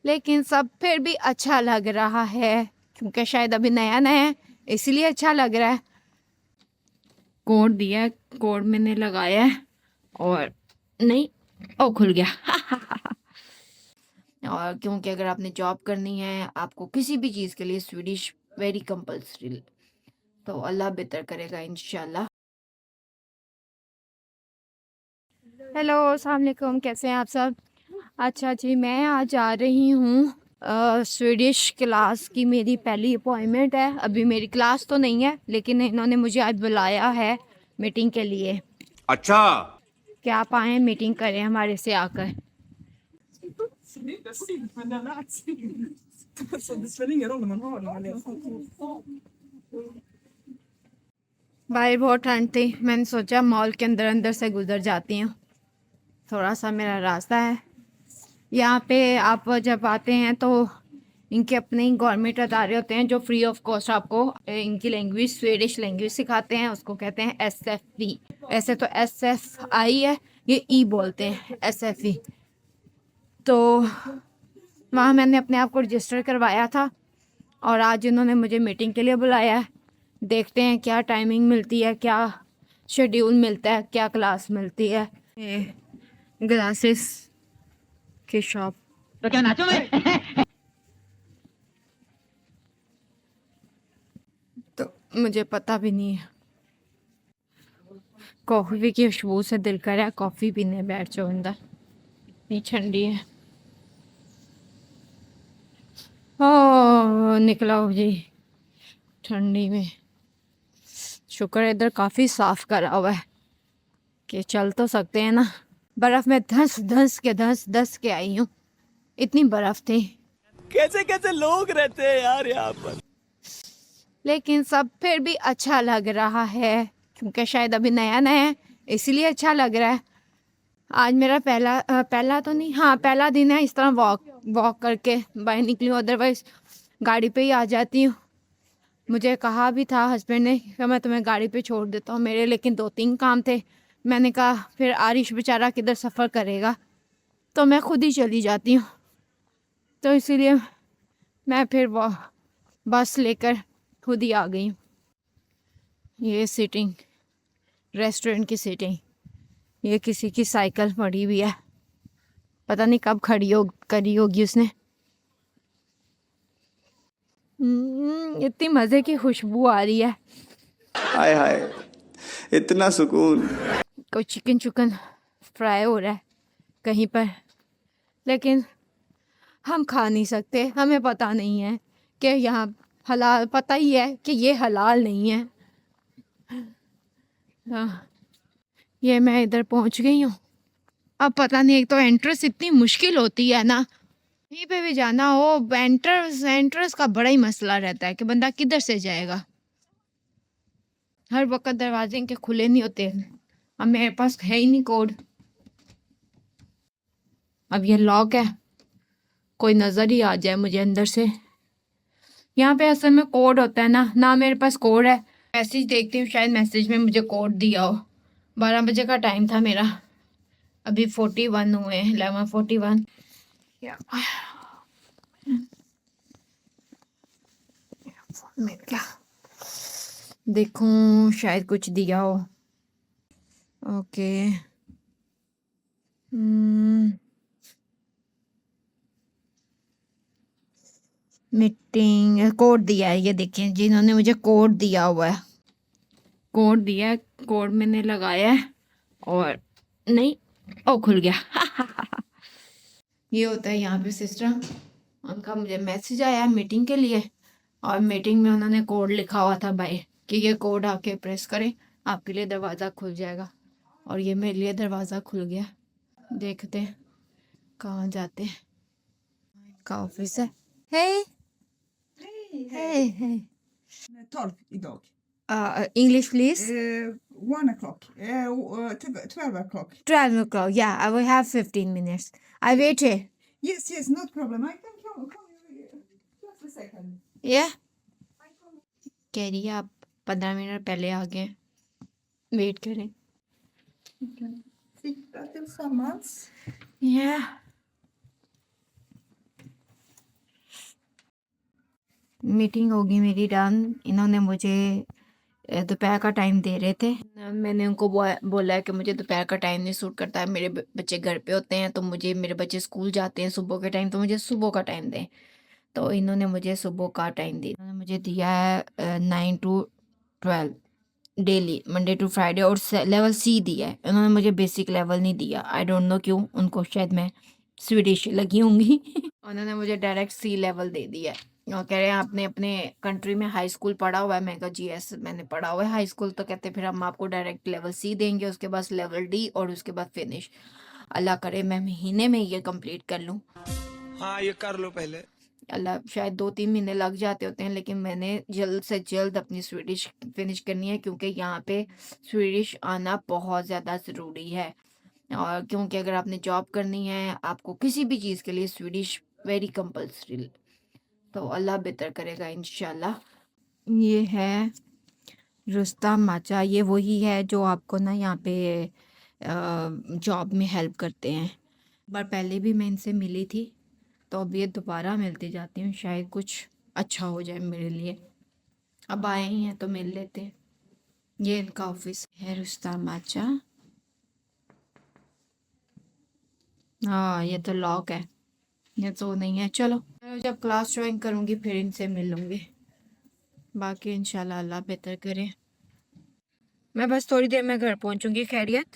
लेकिन सब फिर भी अच्छा लग रहा है क्योंकि शायद अभी नया नया है इसलिए अच्छा लग रहा है। कोड दिया है, कोड मैंने लगाया है और नहीं, ओ खुल गया। और क्योंकि अगर आपने जॉब करनी है, आपको किसी भी चीज़ के लिए स्वीडिश वेरी कंपल्सरी, तो अल्लाह बेहतर करेगा इंशाल्लाह। हेलो, अस्सलाम वालेकुम, कैसे हैं आप सब? अच्छा जी, मैं आज आ रही हूँ स्वीडिश क्लास की, मेरी पहली अपॉइंटमेंट है। अभी मेरी क्लास तो नहीं है लेकिन इन्होंने मुझे आज बुलाया है मीटिंग के लिए। अच्छा, क्या आप आए मीटिंग करें हमारे से आकर? Det är inte synt, men den lät synt. Så det spelar ingen roll om man har den eller बाहर बहुत ठंड थी, मैंने सोचा मॉल के अंदर अंदर से गुजर जाती हूँ, थोड़ा सा मेरा रास्ता है। यहाँ पे आप जब आते हैं तो इनके अपने ही गवर्नमेंट अदारे होते हैं जो फ्री ऑफ कॉस्ट आपको इनकी लैंग्वेज, स्वीडिश लैंग्वेज सिखाते हैं। उसको कहते हैं SFV। ऐसे तो SFI है, ये ई बोलते हैं SFV। तो वहाँ मैंने अपने आप को रजिस्टर करवाया था और आज इन्होंने मुझे मीटिंग के लिए बुलाया है। देखते हैं क्या टाइमिंग मिलती है, क्या शेड्यूल मिलता है, क्या क्लास मिलती है। ग्लासेस की शॉप। तो क्या नाचो मैं? तो मुझे पता भी नहीं है। कॉफ़ी की खुशबू से दिल कर रहा है कॉफ़ी पीने बैठ जाओ अंदर, इतनी ठंडी है। ओ निकला हो जी ठंडी में। शुक्र है इधर काफ़ी साफ करा हुआ है कि चल तो सकते हैं ना। बर्फ़ में धंस के आई हूँ, इतनी बर्फ़ थी। कैसे कैसे लोग रहते हैं यार यहाँ पर। लेकिन सब फिर भी अच्छा लग रहा है क्योंकि शायद अभी नया नया है इसलिए अच्छा लग रहा है। आज मेरा पहला तो नहीं, हाँ पहला दिन है इस तरह वॉक करके बाहर निकली हूँ, अदरवाइज गाड़ी पे ही आ जाती हूँ। मुझे कहा भी था हस्बैंड ने कि मैं तुम्हें गाड़ी पे छोड़ देता हूँ, मेरे लेकिन 2-3 काम थे। मैंने कहा फिर आरिश बेचारा किधर सफ़र करेगा, तो मैं खुद ही चली जाती हूँ। तो इसीलिए मैं फिर वो बस लेकर खुद ही आ गई हूँ। ये सीटिंग, रेस्टोरेंट की सीटिंग, ये किसी की साइकिल पड़ी हुई है, पता नहीं कब करी होगी उसने। इतनी मज़े की खुशबू आ रही है। हाय हाय, इतना सुकून। कोई चिकन फ्राई हो रहा है कहीं पर, लेकिन हम खा नहीं सकते, हमें पता नहीं है कि यहाँ हलाल, पता ही है कि ये हलाल नहीं है। हाँ, ये मैं इधर पहुँच गई हूँ। अब पता नहीं, एक तो एंट्रेंस इतनी मुश्किल होती है ना, कहीं पे भी जाना हो एंट्रेंस का बड़ा ही मसला रहता है कि बंदा किधर से जाएगा। हर वक्त दरवाजे इनके खुले नहीं होते। अब मेरे पास है ही नहीं कोड, अब ये लॉक है, कोई नज़र ही आ जाए मुझे अंदर से। यहाँ पे असल में कोड होता है ना मेरे पास कोड है। मैसेज देखती हूँ, शायद मैसेज में मुझे कोड दिया हो। 12 बजे का टाइम था मेरा, अभी 41 हुए, 11:41। मिल गया, देखूं शायद कुछ दिया हो। ओके, मीटिंग कोड दिया है, ये देखिए जिन्होंने मुझे कोड दिया हुआ है, कोड दिया है, कोड मैंने लगाया है और नहीं, ओ खुल गया। ये होता है यहाँ पे सिस्टम। उनका मुझे मैसेज आया मीटिंग के लिए और मीटिंग में उन्होंने कोड लिखा हुआ था भाई कि ये कोड आके प्रेस करें, आपके लिए दरवाज़ा खुल जाएगा। और ये मेरे लिए दरवाज़ा खुल गया। देखते हैं कहाँ जाते हैं, का ऑफिस है। Hey Hej, hey hej. Hey 12 idag. English please. 1 o'clock. 12 o'clock. 12 o'clock, yeah, I will have 15 minutes. I wait here. Yes, yes, not problem. I can come just a second. Yeah, कह रही है आप 15 minute पहले आ गए, wait करें। Sitta tillsammans. Yeah. Meeting होगी मेरी done. इन्होंने मुझे दोपहर का टाइम दे रहे थे। मैंने उनको बोला है कि मुझे दोपहर का टाइम नहीं सूट करता है, मेरे बच्चे घर पे होते हैं, तो मुझे मेरे बच्चे स्कूल जाते हैं सुबह के टाइम, तो मुझे सुबह का टाइम दें। तो इन्होंने मुझे सुबह का टाइम दिया। इन्होंने मुझे दिया है 9 to 12 डेली, मंडे टू फ्राइडे, और लेवल सी दिया है। उन्होंने मुझे बेसिक लेवल नहीं दिया। आई डोंट नो क्यों, उनको शायद मैं स्वीडिश लगी होंगी। उन्होंने मुझे डायरेक्ट सी लेवल दे दिया है और कह रहे हैं आपने अपने कंट्री में हाई स्कूल पढ़ा हुआ है। मैं कहा जी यस मैंने पढ़ा हुआ है हाई स्कूल। तो कहते फिर हम आपको डायरेक्ट लेवल सी देंगे, उसके बाद लेवल डी और उसके बाद फिनिश। अल्लाह करे मैं महीने में ये कंप्लीट कर लूँ। हाँ ये कर लो पहले। अल्लाह, शायद 2-3 महीने लग जाते होते हैं, लेकिन मैंने जल्द से जल्द अपनी स्वीडिश फिनिश करनी है, क्योंकि यहाँ पे स्वीडिश आना बहुत ज़्यादा ज़रूरी है। और क्योंकि अगर आपने जॉब करनी है, आपको किसी भी चीज़ के लिए स्वीडिश वेरी कंपल्सरी। तो अल्लाह बेहतर करेगा इंशाल्लाह। ये है रुस्तम माचा, ये वही है जो आपको ना यहाँ पे जॉब में हेल्प करते हैं। बार पहले भी मैं इनसे मिली थी, तो अब ये दोबारा मिलती जाती हूँ, शायद कुछ अच्छा हो जाए मेरे लिए। अब आए ही हैं तो मिल लेते हैं। ये इनका ऑफिस है, रुस्तम माचा। हाँ ये तो लॉक है, ये तो नहीं है। चलो मैं जब क्लास ज्वाइन करूँगी फिर इनसे मिलूँगी। बाकी इंशाल्लाह अल्लाह बेहतर करे। मैं बस थोड़ी देर में घर पहुँचूँगी। खैरियत?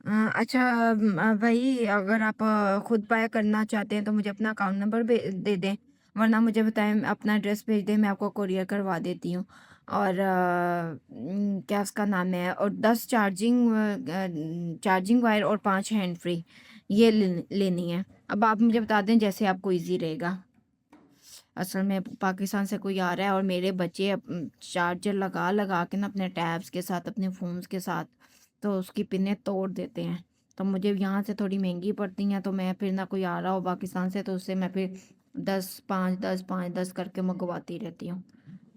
अच्छा भाई, अगर आप खुद बाय करना चाहते हैं तो मुझे अपना अकाउंट नंबर दे दें, वरना मुझे बताएं, अपना एड्रेस भेज दें, मैं आपको कुरियर करवा देती हूँ। और क्या उसका नाम है, और 10 चार्जिंग वायर और 5 हैंड फ्री ये लेनी है। अब आप मुझे बता दें जैसे आपको इजी रहेगा। असल में पाकिस्तान से कोई आ रहा है और मेरे बच्चे चार्जर लगा लगा के ना अपने टैब्स के साथ, अपने फ़ोन्स के साथ, तो उसकी पिनें तोड़ देते हैं। तो मुझे यहाँ से थोड़ी महंगी पड़ती हैं, तो मैं फिर ना कोई आ रहा हो पाकिस्तान से तो उससे मैं फिर 10 करके मंगवाती रहती हूँ,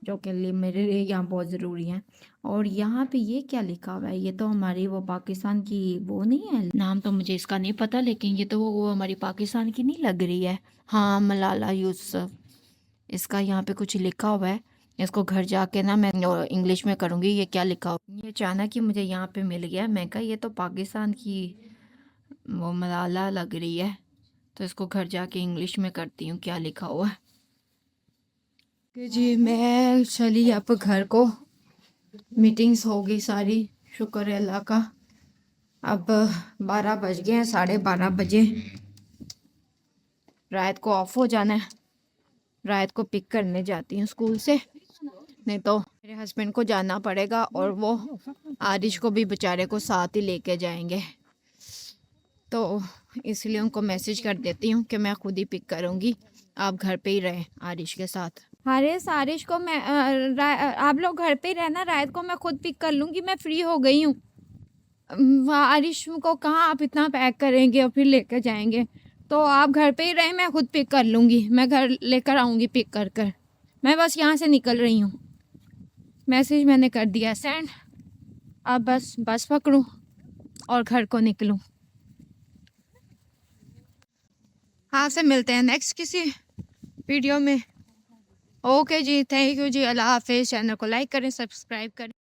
जो कि लिए मेरे लिए यहाँ बहुत ज़रूरी है। और यहाँ पे ये क्या लिखा हुआ है? ये तो हमारी वो पाकिस्तान की वो नहीं है, नाम तो मुझे इसका नहीं पता, लेकिन ये तो वो हमारी पाकिस्तान की नहीं लग रही है। हाँ, मलाला यूसुफ, इसका यहाँ पे कुछ लिखा हुआ है। इसको घर जाके ना मैं इंग्लिश में करूँगी ये क्या लिखा हुआ। ये अचानक ही मुझे यहाँ पे मिल गया। मैं कहा ये तो पाकिस्तान की वो मलाला लग रही है, तो इसको घर जाके इंग्लिश में करती हूँ क्या लिखा हुआ है। कि जी मैं चली अब घर को, मीटिंग्स हो गई सारी, शुक्र है अल्लाह का। अब 12 बज गए हैं, 12:30 बजे रात को ऑफ हो जाना है। रात को पिक करने जाती हूँ स्कूल से, नहीं तो मेरे हस्बैंड को जाना पड़ेगा और वो आरिश को भी बेचारे को साथ ही लेके जाएंगे, तो इसलिए उनको मैसेज कर देती हूँ कि मैं खुद ही पिक करूँगी, आप घर पे ही रहें आरिश के साथ। आरिश को मैं आप लोग घर पे ही रहना, रात को मैं खुद पिक कर लूँगी, मैं फ्री हो गई हूँ। आरिश को कहाँ आप इतना पैक करेंगे और फिर लेकर जाएंगे, तो आप घर पे ही रहें, मैं खुद पिक कर लूँगी, मैं घर लेकर आऊँगी पिक कर कर। मैं बस यहाँ से निकल रही हूँ, मैसेज मैंने कर दिया सेंड। अब बस बस पकड़ूँ और घर को निकलूँ। आपसे मिलते हैं नेक्स्ट किसी वीडियो में। ओके जी, थैंक यू जी, अल्लाह हाफिज़। चैनल को लाइक करें, सब्सक्राइब करें।